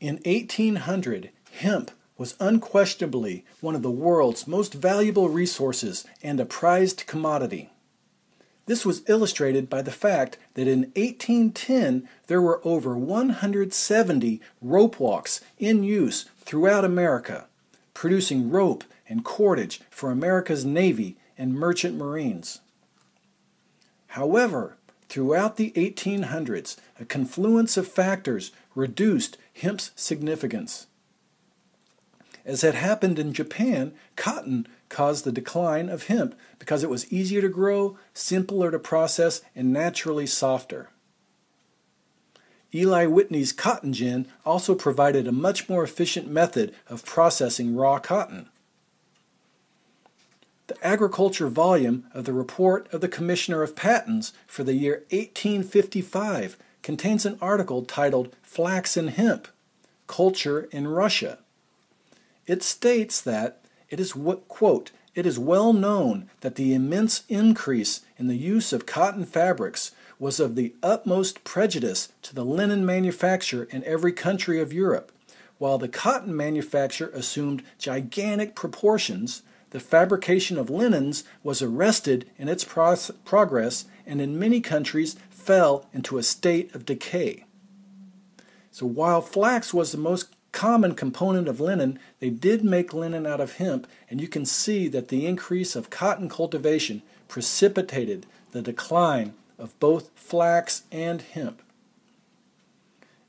In 1800, hemp was unquestionably one of the world's most valuable resources and a prized commodity. This was illustrated by the fact that in 1810 there were over 170 rope walks in use throughout America, producing rope and cordage for America's Navy and merchant marines. However, throughout the 1800s, a confluence of factors reduced hemp's significance. As had happened in Japan, cotton caused the decline of hemp because it was easier to grow, simpler to process, and naturally softer. Eli Whitney's cotton gin also provided a much more efficient method of processing raw cotton. The agriculture volume of the report of the Commissioner of Patents for the year 1855 contains an article titled Flax and Hemp, Culture in Russia. It states that it is, quote, "It is well known that the immense increase in the use of cotton fabrics was of the utmost prejudice to the linen manufacture in every country of Europe. While the cotton manufacture assumed gigantic proportions, the fabrication of linens was arrested in its progress and in many countries fell into a state of decay." So while flax was the most common component of linen, they did make linen out of hemp, and you can see that the increase of cotton cultivation precipitated the decline of both flax and hemp.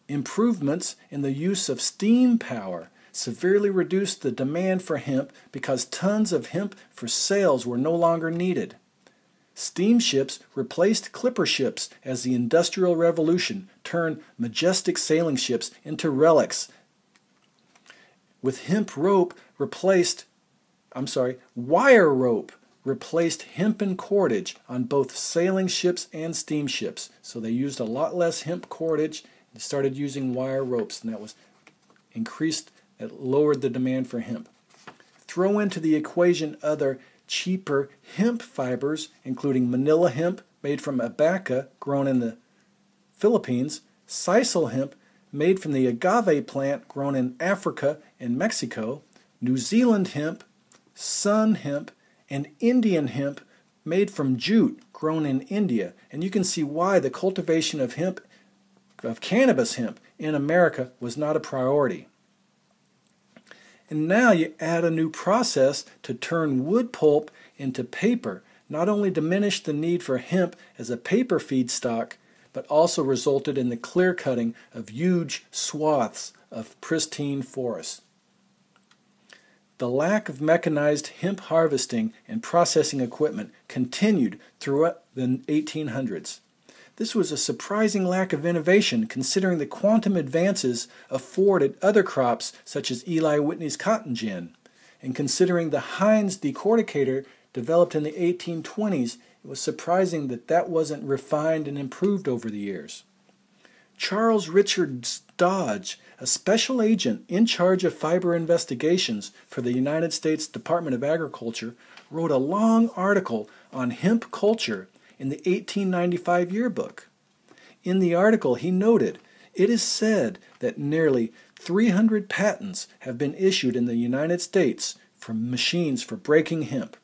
Improvements in the use of steam power severely reduced the demand for hemp because tons of hemp for sales were no longer needed. Steamships replaced clipper ships as the Industrial Revolution turned majestic sailing ships into relics. Wire rope replaced hempen cordage on both sailing ships and steamships. So they used a lot less hemp cordage and started using wire ropes, and that lowered the demand for hemp. Throw into the equation other cheaper hemp fibers, including manila hemp made from abaca grown in the Philippines, sisal hemp made from the agave plant grown in Africa and Mexico, New Zealand hemp, sun hemp, and Indian hemp made from jute grown in India. And you can see why the cultivation of cannabis hemp in America was not a priority. And now you add a new process to turn wood pulp into paper, not only diminished the need for hemp as a paper feedstock, but also resulted in the clear cutting of huge swaths of pristine forests. The lack of mechanized hemp harvesting and processing equipment continued throughout the 1800s. This was a surprising lack of innovation considering the quantum advances afforded other crops such as Eli Whitney's cotton gin, and considering the Heinz decorticator developed in the 1820s, it was surprising that that wasn't refined and improved over the years. Charles Richard Dodge, a special agent in charge of fiber investigations for the United States Department of Agriculture, wrote a long article on hemp culture in the 1895 yearbook. In the article, he noted, "It is said that nearly 300 patents have been issued in the United States for machines for breaking hemp.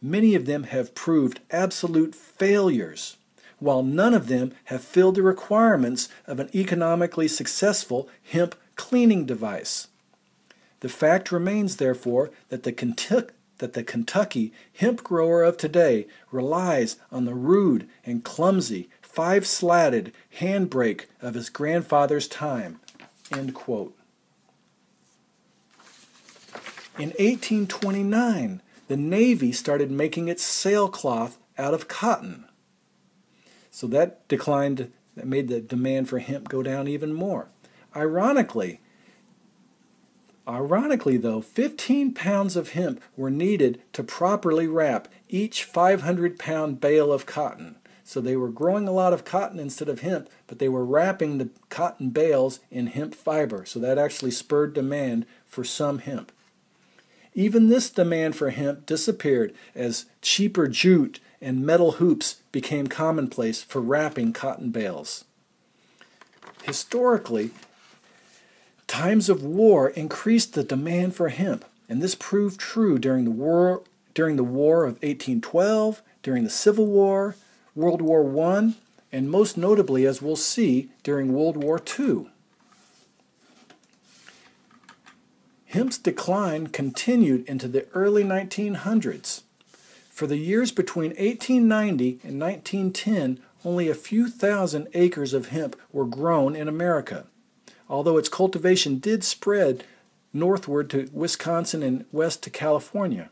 Many of them have proved absolute failures, while none of them have filled the requirements of an economically successful hemp cleaning device. The fact remains, therefore, that the Kentucky hemp grower of today relies on the rude and clumsy five-slatted handbrake of his grandfather's time." End quote. In 1829, the Navy started making its sailcloth out of cotton. So that made the demand for hemp go down even more. Ironically though, 15 pounds of hemp were needed to properly wrap each 500-pound bale of cotton. So they were growing a lot of cotton instead of hemp, but they were wrapping the cotton bales in hemp fiber. So that actually spurred demand for some hemp. Even this demand for hemp disappeared as cheaper jute and metal hoops became commonplace for wrapping cotton bales. Historically, Times of war increased the demand for hemp, and this proved true during the War of 1812, during the Civil War, World War I, and most notably, as we'll see, during World War II. Hemp's decline continued into the early 1900s. For the years between 1890 and 1910, only a few thousand acres of hemp were grown in America, although its cultivation did spread northward to Wisconsin and west to California.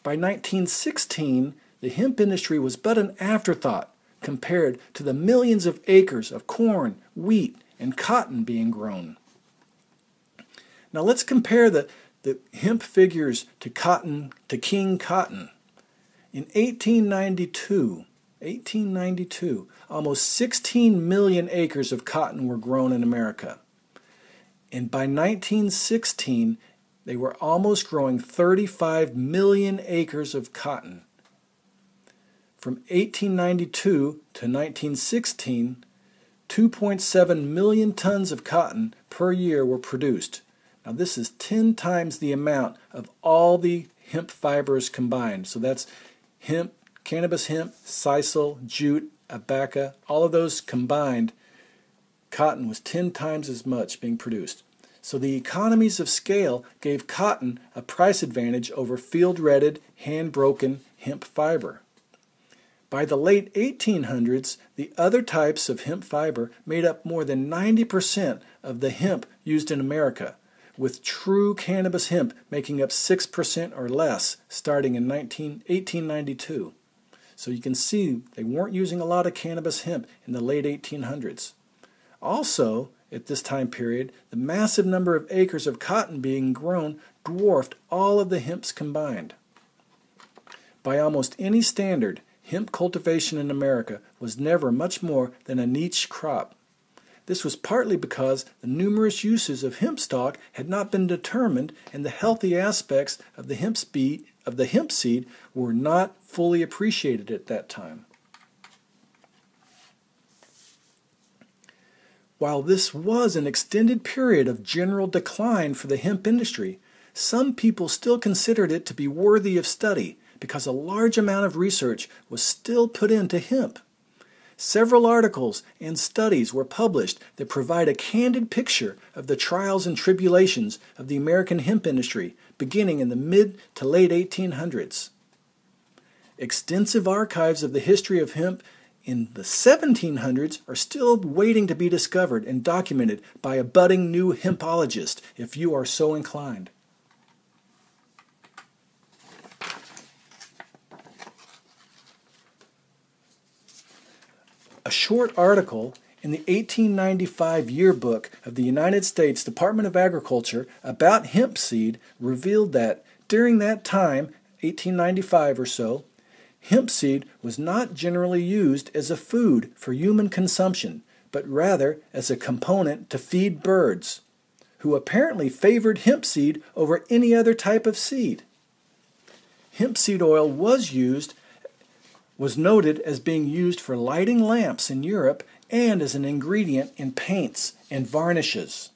By 1916, the hemp industry was but an afterthought compared to the millions of acres of corn, wheat, and cotton being grown. Now let's compare the hemp figures to King Cotton. In 1892, almost 16 million acres of cotton were grown in America. And by 1916, they were almost growing 35 million acres of cotton. From 1892 to 1916, 2.7 million tons of cotton per year were produced. Now this is 10 times the amount of all the hemp fibers combined. So that's hemp, cannabis hemp, sisal, jute, abaca, all of those combined. Cotton was 10 times as much being produced. So the economies of scale gave cotton a price advantage over field-retted, hand-broken hemp fiber. By the late 1800s, the other types of hemp fiber made up more than 90% of the hemp used in America, with true cannabis hemp making up 6% or less starting in 1892. So you can see they weren't using a lot of cannabis hemp in the late 1800s. Also, at this time period, the massive number of acres of cotton being grown dwarfed all of the hemps combined. By almost any standard, hemp cultivation in America was never much more than a niche crop. This was partly because the numerous uses of hemp stalk had not been determined and the healthy aspects of the hemp seed were not fully appreciated at that time. While this was an extended period of general decline for the hemp industry, some people still considered it to be worthy of study because a large amount of research was still put into hemp. Several articles and studies were published that provide a candid picture of the trials and tribulations of the American hemp industry beginning in the mid to late 1800s. Extensive archives of the history of hemp in the 1700s are still waiting to be discovered and documented by a budding new hempologist if you are so inclined. A short article in the 1895 yearbook of the United States Department of Agriculture about hemp seed revealed that during that time, 1895 or so, hemp seed was not generally used as a food for human consumption, but rather as a component to feed birds, who apparently favored hemp seed over any other type of seed. Hemp seed oil was noted as being used for lighting lamps in Europe and as an ingredient in paints and varnishes.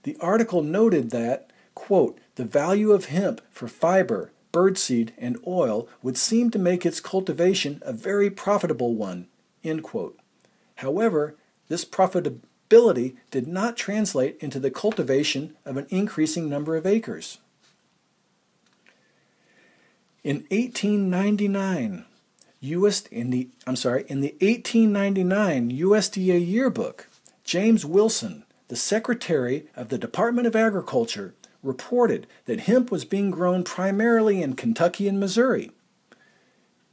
The article noted that, quote, the value of hemp for fiber, birdseed, and oil would seem to make its cultivation a very profitable one, end quote. However, this profitability did not translate into the cultivation of an increasing number of acres. In 1899, in the 1899 USDA yearbook, James Wilson, the Secretary of the Department of Agriculture, reported that hemp was being grown primarily in Kentucky and Missouri,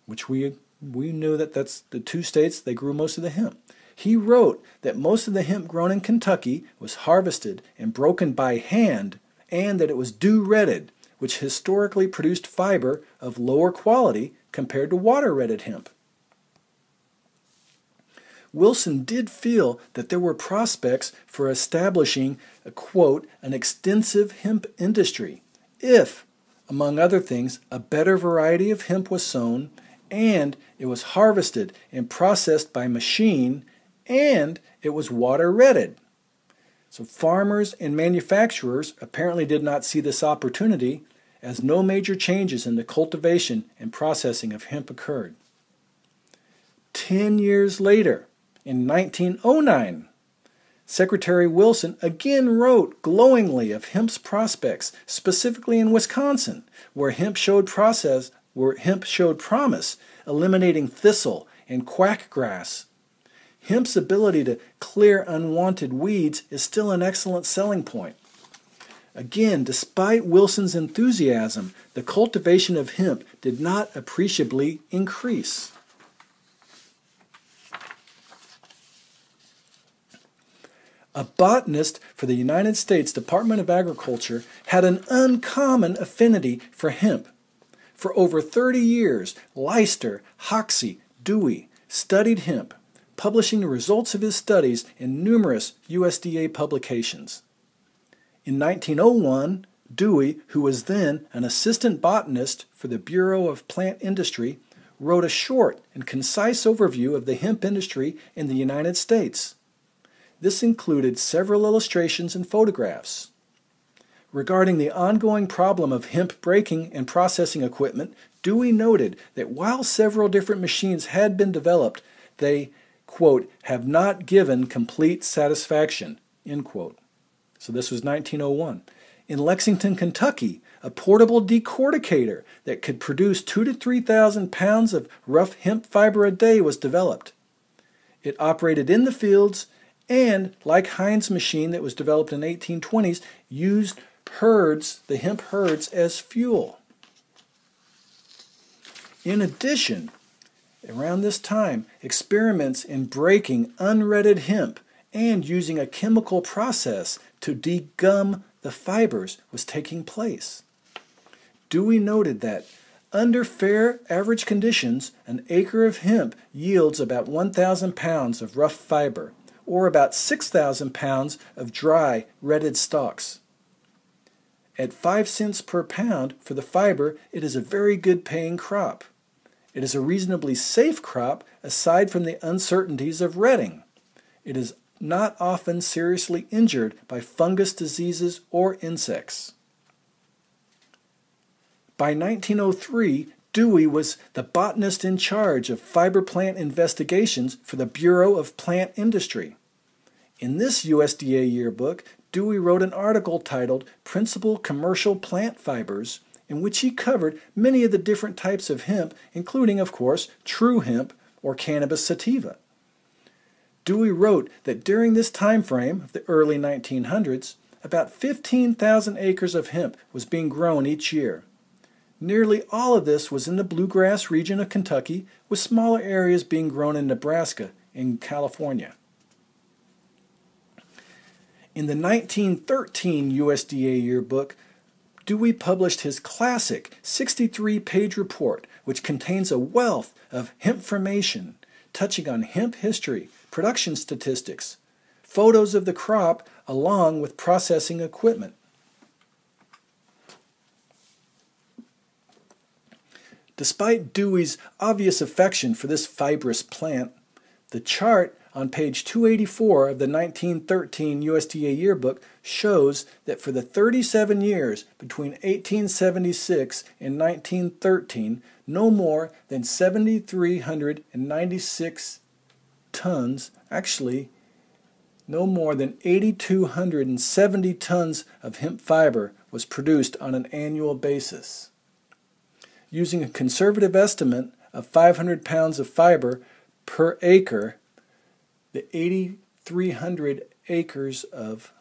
which we knew that that's the two states they grew most of the hemp. He wrote that most of the hemp grown in Kentucky was harvested and broken by hand, and that it was dew-retted, which historically produced fiber of lower quality compared to water-retted hemp. Wilson did feel that there were prospects for establishing an extensive hemp industry if, among other things, a better variety of hemp was sown and it was harvested and processed by machine and it was water-retted. So farmers and manufacturers apparently did not see this opportunity, as no major changes in the cultivation and processing of hemp occurred. 10 years later, in 1909, Secretary Wilson again wrote glowingly of hemp's prospects, specifically in Wisconsin, where hemp showed promise, eliminating thistle and quackgrass. Hemp's ability to clear unwanted weeds is still an excellent selling point. Again, despite Wilson's enthusiasm, the cultivation of hemp did not appreciably increase. A botanist for the United States Department of Agriculture had an uncommon affinity for hemp. For over 30 years, Leicester, Hoxie, Dewey studied hemp, publishing the results of his studies in numerous USDA publications. In 1901, Dewey, who was then an assistant botanist for the Bureau of Plant Industry, wrote a short and concise overview of the hemp industry in the United States. This included several illustrations and photographs. Regarding the ongoing problem of hemp breaking and processing equipment, Dewey noted that while several different machines had been developed, they, quote, have not given complete satisfaction, end quote. So this was 1901. In Lexington, Kentucky, a portable decorticator that could produce 2,000 to 3,000 pounds of rough hemp fiber a day was developed. It operated in the fields and, like Heinz' machine that was developed in the 1820s, used the hemp herds as fuel. In addition, around this time, experiments in breaking unretted hemp and using a chemical process to degum the fibers was taking place. Dewey noted that under fair average conditions, an acre of hemp yields about 1,000 pounds of rough fiber, or about 6,000 pounds of dry, retted stalks. At 5 cents per pound for the fiber, it is a very good paying crop. It is a reasonably safe crop aside from the uncertainties of retting. It is not often seriously injured by fungus diseases or insects. By 1903, Dewey was the botanist in charge of fiber plant investigations for the Bureau of Plant Industry. In this USDA yearbook, Dewey wrote an article titled Principal Commercial Plant Fibers, in which he covered many of the different types of hemp, including, of course, true hemp or cannabis sativa. Dewey wrote that during this time frame of the early 1900s, about 15,000 acres of hemp was being grown each year. Nearly all of this was in the bluegrass region of Kentucky, with smaller areas being grown in Nebraska and California. In the 1913 USDA yearbook, Dewey published his classic 63-page report, which contains a wealth of hempformation, touching on hemp history, production statistics, photos of the crop, along with processing equipment. Despite Dewey's obvious affection for this fibrous plant, the chart on page 284 of the 1913 USDA yearbook shows that for the 37 years between 1876 and 1913, no more than 7,396 tons, actually no more than 8,270 tons of hemp fiber was produced on an annual basis. Using a conservative estimate of 500 pounds of fiber per acre, the 8,300 acres of...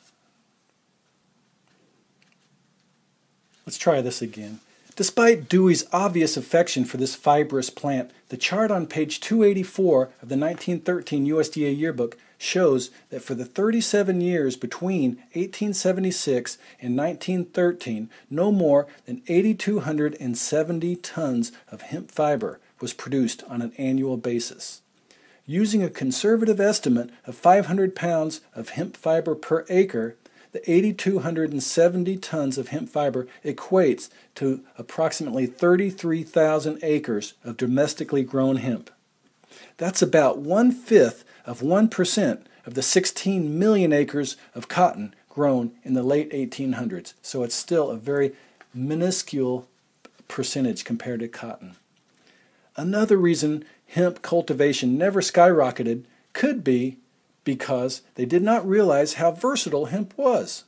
Let's try this again. Despite Dewey's obvious affection for this fibrous plant, the chart on page 284 of the 1913 USDA yearbook shows that for the 37 years between 1876 and 1913, no more than 8,270 tons of hemp fiber was produced on an annual basis. Using a conservative estimate of 500 pounds of hemp fiber per acre, the 8,270 tons of hemp fiber equates to approximately 33,000 acres of domestically grown hemp. That's about 1/5 of 1% of the 16 million acres of cotton grown in the late 1800s. So it's still a very minuscule percentage compared to cotton. Another reason hemp cultivation never skyrocketed could be because they did not realize how versatile hemp was.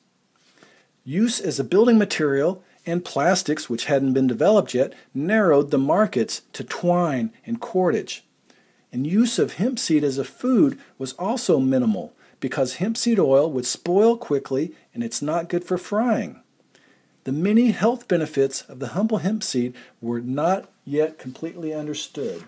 Use as a building material and plastics, which hadn't been developed yet, narrowed the markets to twine and cordage. And use of hemp seed as a food was also minimal because hemp seed oil would spoil quickly and it's not good for frying. The many health benefits of the humble hemp seed were not yet completely understood.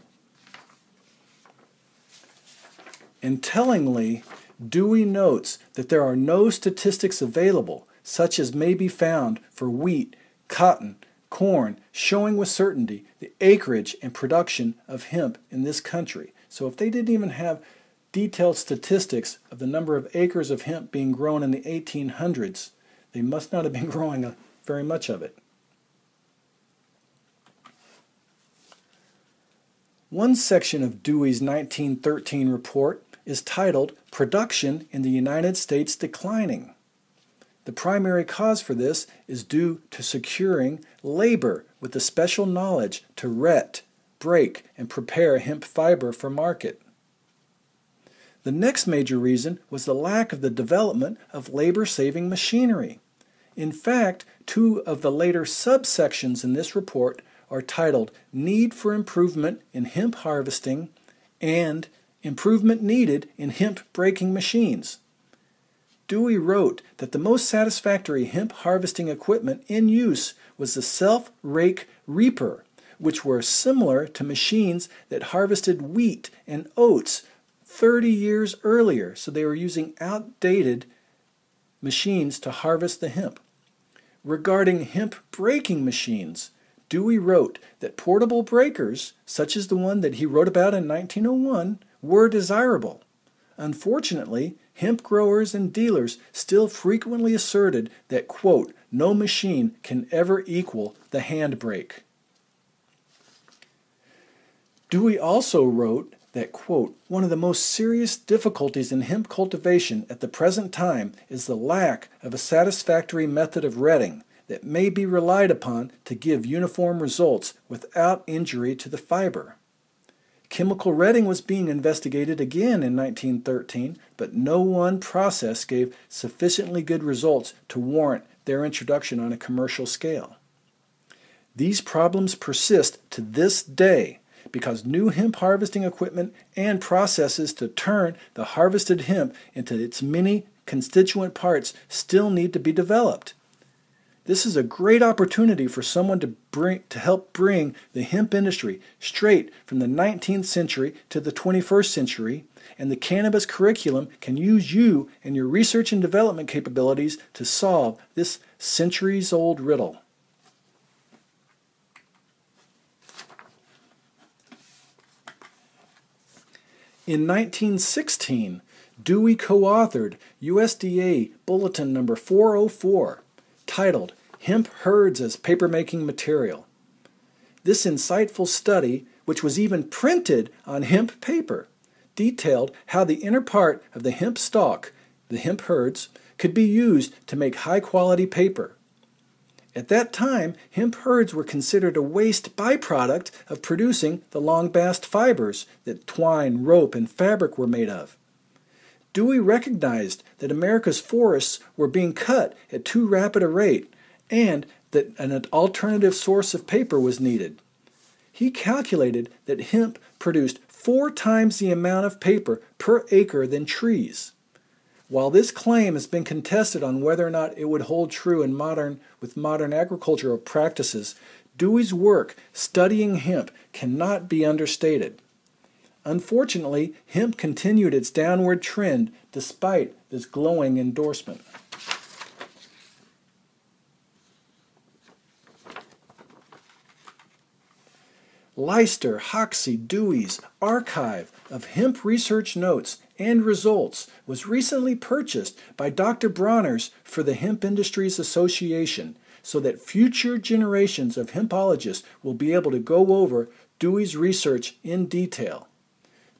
And tellingly, Dewey notes that there are no statistics available, such as may be found for wheat, cotton, corn, showing with certainty the acreage and production of hemp in this country. So if they didn't even have detailed statistics of the number of acres of hemp being grown in the 1800s, they must not have been growing very much of it. One section of Dewey's 1913 report is titled Production in the United States Declining. The primary cause for this is due to securing labor with the special knowledge to ret, break, and prepare hemp fiber for market. The next major reason was the lack of the development of labor-saving machinery. In fact, two of the later subsections in this report are titled Need for Improvement in Hemp Harvesting and Improvement Needed in Hemp Breaking Machines. Dewey wrote that the most satisfactory hemp harvesting equipment in use was the self-rake reaper, which were similar to machines that harvested wheat and oats 30 years earlier. So they were using outdated machines to harvest the hemp. Regarding hemp breaking machines, Dewey wrote that portable breakers, such as the one that he wrote about in 1901, were desirable. Unfortunately, hemp growers and dealers still frequently asserted that, quote, no machine can ever equal the hand brake. Dewey also wrote that, quote, one of the most serious difficulties in hemp cultivation at the present time is the lack of a satisfactory method of retting that may be relied upon to give uniform results without injury to the fiber. Chemical retting was being investigated again in 1913, but no one process gave sufficiently good results to warrant their introduction on a commercial scale. These problems persist to this day because new hemp harvesting equipment and processes to turn the harvested hemp into its many constituent parts still need to be developed. This is a great opportunity for someone to help bring the hemp industry straight from the 19th century to the 21st century, and the cannabis curriculum can use you and your research and development capabilities to solve this centuries-old riddle. In 1916, Dewey co-authored USDA Bulletin number 404, titled Hemp Herds as Papermaking Material. This insightful study, which was even printed on hemp paper, detailed how the inner part of the hemp stalk, the hemp herds, could be used to make high-quality paper. At that time, hemp herds were considered a waste byproduct of producing the long-bast fibers that twine, rope, and fabric were made of. Dewey recognized that America's forests were being cut at too rapid a rate and that an alternative source of paper was needed. He calculated that hemp produced 4 times the amount of paper per acre than trees. While this claim has been contested on whether or not it would hold true with modern agricultural practices, Dewey's work studying hemp cannot be understated. Unfortunately, hemp continued its downward trend despite this glowing endorsement. Leister, Hoxie, Dewey's archive of hemp research notes and results was recently purchased by Dr. Bronner's for the Hemp Industries Association so that future generations of hempologists will be able to go over Dewey's research in detail.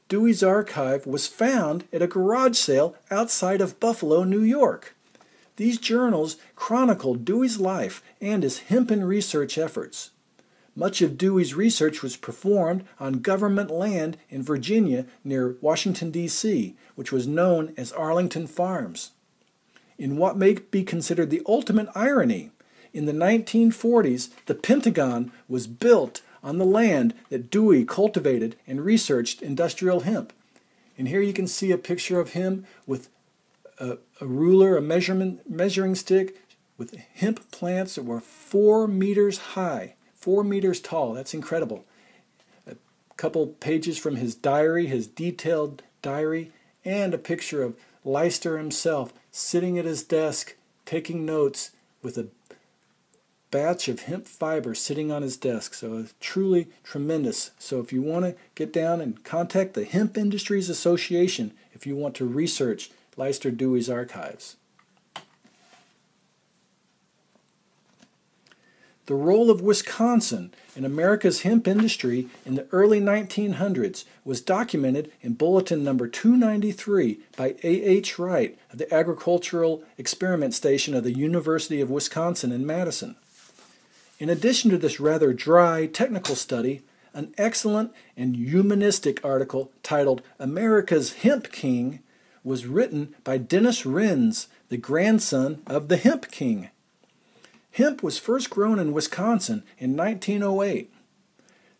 Dewey's archive was found at a garage sale outside of Buffalo, New York. These journals chronicled Dewey's life and his hempen research efforts. Much of Dewey's research was performed on government land in Virginia near Washington, D.C., which was known as Arlington Farms. In what may be considered the ultimate irony, in the 1940s, the Pentagon was built on the land that Dewey cultivated and researched industrial hemp. And here you can see a picture of him with a ruler, a measuring stick, with hemp plants that were 4 meters high, 4 meters tall. That's incredible. A couple pages from his diary, his detailed diary, and a picture of Leicester himself sitting at his desk taking notes with a batch of hemp fiber sitting on his desk. So truly tremendous. So if you want to get down and contact the Hemp Industries Association if you want to research Leicester Dewey's archives. The role of Wisconsin in America's hemp industry in the early 1900s was documented in Bulletin number 293 by A.H. Wright of the Agricultural Experiment Station of the University of Wisconsin in Madison. In addition to this rather dry technical study, an excellent and humanistic article titled America's Hemp King was written by Dennis Renz, the grandson of the Hemp King. Hemp was first grown in Wisconsin in 1908.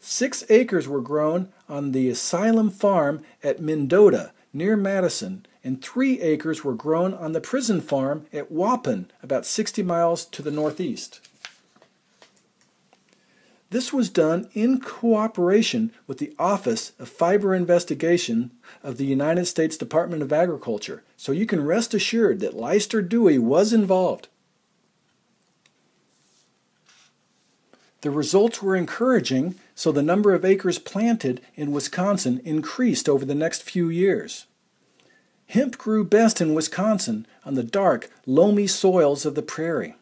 6 acres were grown on the Asylum Farm at Mendota, near Madison, and 3 acres were grown on the prison farm at Waupun, about 60 miles to the northeast. This was done in cooperation with the Office of Fiber Investigation of the United States Department of Agriculture, so you can rest assured that Leicester Dewey was involved. The results were encouraging, so the number of acres planted in Wisconsin increased over the next few years. Hemp grew best in Wisconsin on the dark, loamy soils of the prairie.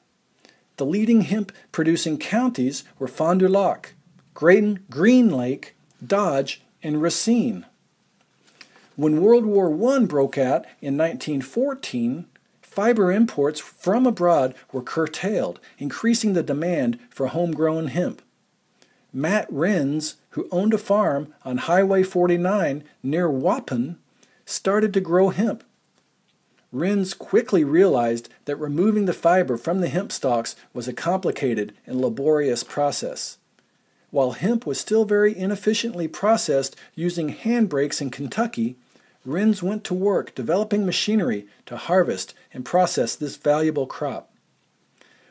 The leading hemp-producing counties were Fond du Lac, Green Lake, Dodge, and Racine. When World War I broke out in 1914, fiber imports from abroad were curtailed, increasing the demand for homegrown hemp. Matt Renz, who owned a farm on Highway 49 near Waupun, started to grow hemp. Renz quickly realized that removing the fiber from the hemp stalks was a complicated and laborious process. While hemp was still very inefficiently processed using handbrakes in Kentucky, Renz went to work developing machinery to harvest and process this valuable crop.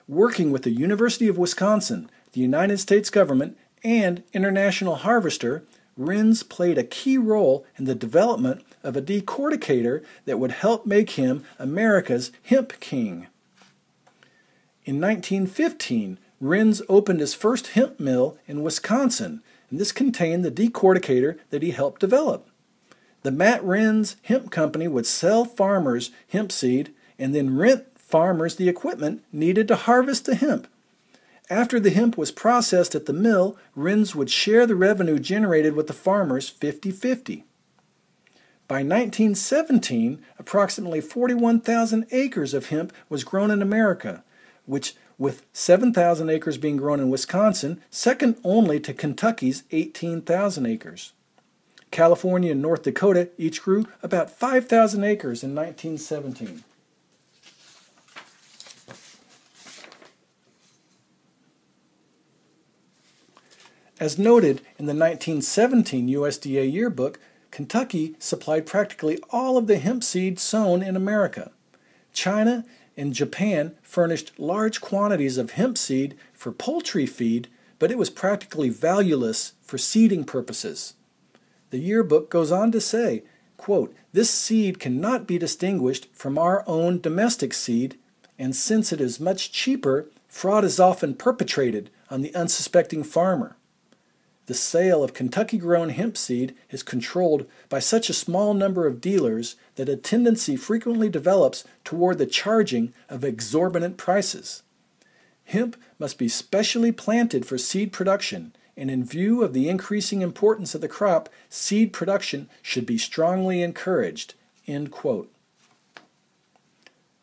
Working with the University of Wisconsin, the United States government, and International Harvester, Renz played a key role in the development of a decorticator that would help make him America's hemp king. In 1915, Renz opened his first hemp mill in Wisconsin, and this contained the decorticator that he helped develop. The Matt Renz Hemp Company would sell farmers hemp seed and then rent farmers the equipment needed to harvest the hemp. After the hemp was processed at the mill, Renz would share the revenue generated with the farmers 50-50. By 1917, approximately 41,000 acres of hemp was grown in America, which, with 7,000 acres being grown in Wisconsin, second only to Kentucky's 18,000 acres. California and North Dakota each grew about 5,000 acres in 1917. As noted in the 1917 USDA yearbook, Kentucky supplied practically all of the hemp seed sown in America. China and Japan furnished large quantities of hemp seed for poultry feed, but it was practically valueless for seeding purposes. The yearbook goes on to say, quote, "This seed cannot be distinguished from our own domestic seed, and since it is much cheaper, fraud is often perpetrated on the unsuspecting farmer. The sale of Kentucky-grown hemp seed is controlled by such a small number of dealers that a tendency frequently develops toward the charging of exorbitant prices. Hemp must be specially planted for seed production, and in view of the increasing importance of the crop, seed production should be strongly encouraged." End quote.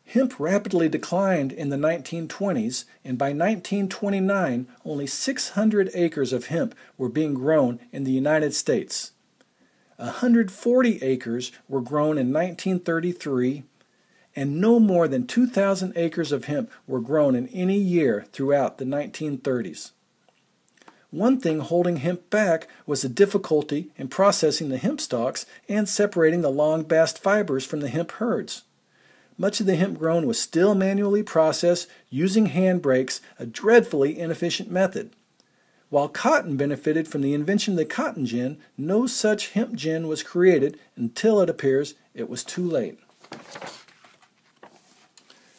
Hemp rapidly declined in the 1920s, and by 1929, only 600 acres of hemp were being grown in the United States. 140 acres were grown in 1933, and no more than 2,000 acres of hemp were grown in any year throughout the 1930s. One thing holding hemp back was the difficulty in processing the hemp stalks and separating the long bast fibers from the hemp herds. Much of the hemp grown was still manually processed using hand brakes, a dreadfully inefficient method. While cotton benefited from the invention of the cotton gin, no such hemp gin was created until it appears it was too late.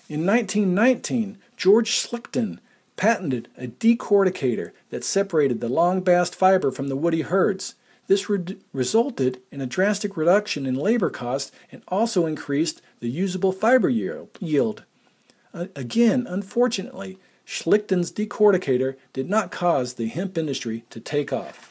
In 1919, George Schlichten patented a decorticator that separated the long bast fiber from the woody herds. This resulted in a drastic reduction in labor costs and also increased the usable fiber yield. Again, unfortunately, Schlichten's decorticator did not cause the hemp industry to take off.